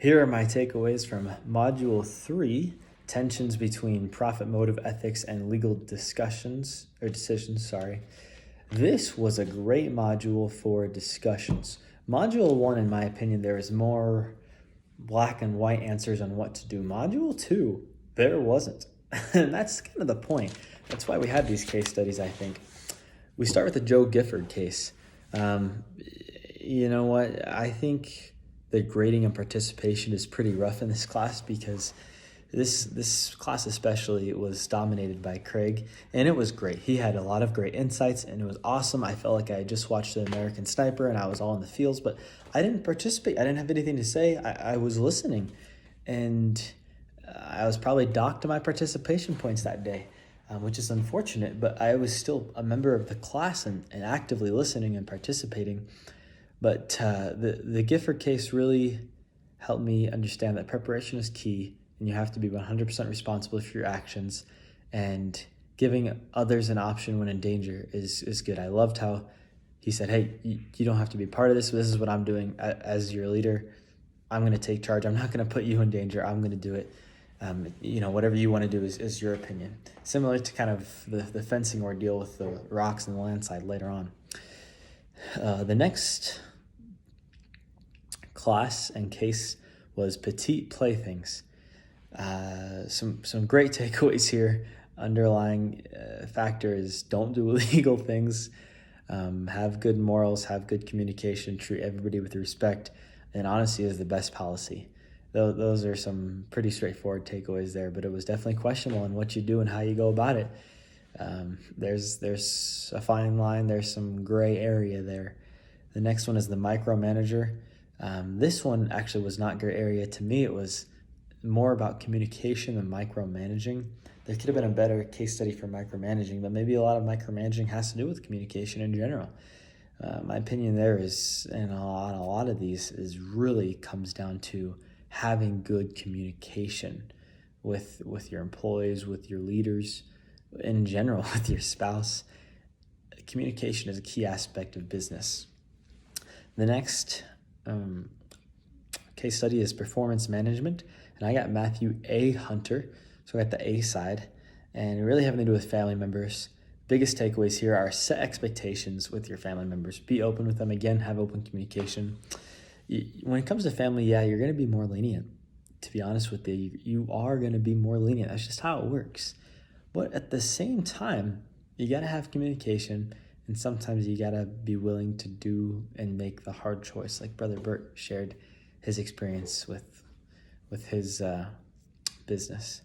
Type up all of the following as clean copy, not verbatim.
Here are my takeaways from Module 3, Tensions Between Profit Motive Ethics and Legal Decisions. This was a great module for discussions. Module 1, in my opinion, there is more black and white answers on what to do. Module 2, there wasn't. And that's kind of the point. That's why we have these case studies, I think. We start with the Joe Gifford case. You know what? I think the grading and participation is pretty rough in this class because this class especially was dominated by Craig, and it was great. He had a lot of great insights, and it was awesome. I felt like I had just watched The American Sniper, and I was all in the fields, but I didn't participate. I didn't have anything to say. I was listening, and I was probably docked to my participation points that day, which is unfortunate, but I was still a member of the class and actively listening and participating. But the Gifford case really helped me understand that preparation is key, and you have to be 100% responsible for your actions, and giving others an option when in danger is good. I loved how he said, hey, you don't have to be part of this. This is what I'm doing as your leader. I'm going to take charge. I'm not going to put you in danger. I'm going to do it. Whatever you want to do is your opinion. Similar to kind of the fencing ordeal with the rocks and the landslide later on. The next class and case was Petite Playthings. Some great takeaways here. Underlying factor is don't do illegal things, have good morals, have good communication, treat everybody with respect, and honesty is the best policy. Those are some pretty straightforward takeaways there, but it was definitely questionable in what you do and how you go about it. There's a fine line. There's some gray area there. The next one is the micromanager. This one actually was not gray area to me. It was more about communication than micromanaging. There could have been a better case study for micromanaging, but maybe a lot of micromanaging has to do with communication in general. My opinion there is, and on a lot of these, is really comes down to having good communication with your employees, with your leaders, in general, with your spouse. Communication is a key aspect of business. The next case study is performance management, and I got Matthew A. Hunter, so I got the A side, and really having to do with family members. Biggest takeaways here are set expectations with your family members. Be open with them. Again, have open communication. When it comes to family, you're going to be more lenient. To be honest with you, you are going to be more lenient. That's just how it works. But at the same time, you got to have communication, and sometimes you got to be willing to do and make the hard choice, like Brother Bert shared his experience with his business.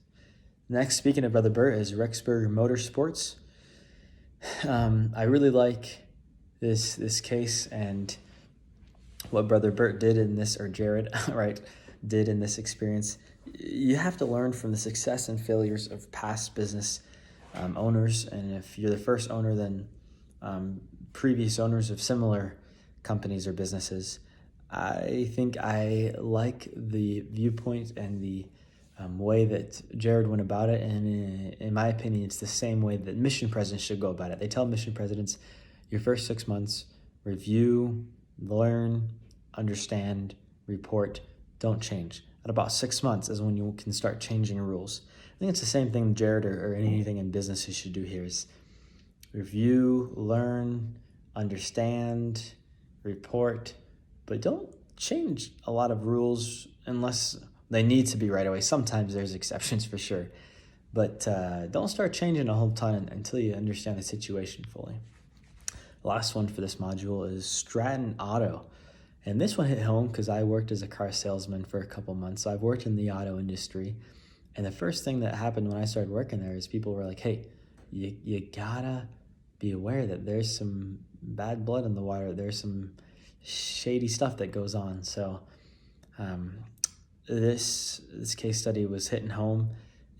Next, speaking of Brother Bert, is Rexburg Motorsports. I really like this case and what Brother Bert did in this, or Jared, right, did in this experience. You have to learn from the success and failures of past business owners, and if you're the first owner, then previous owners of similar companies or businesses. I think I like the viewpoint and the way that Jared went about it, and in my opinion, it's the same way that mission presidents should go about it. They tell mission presidents, your first 6 months, review, learn, understand, report, don't change. At about 6 months is when you can start changing rules. I think it's the same thing Jared or anything in business you should do here is review, learn, understand, report, but don't change a lot of rules unless they need to be right away. Sometimes there's exceptions for sure, but don't start changing a whole ton until you understand the situation fully. The last one for this module is Stratton Auto. And this one hit home because I worked as a car salesman for a couple months. So I've worked in the auto industry. And the first thing that happened when I started working there is people were like, hey, you gotta be aware that there's some bad blood in the water. There's some shady stuff that goes on. So this case study was hitting home.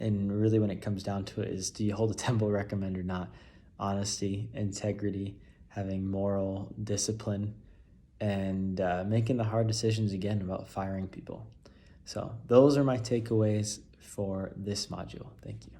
And really when it comes down to it is, do you hold a temple recommend or not? Honesty, integrity, having moral discipline, and making the hard decisions again about firing people. So those are my takeaways for this module. Thank you.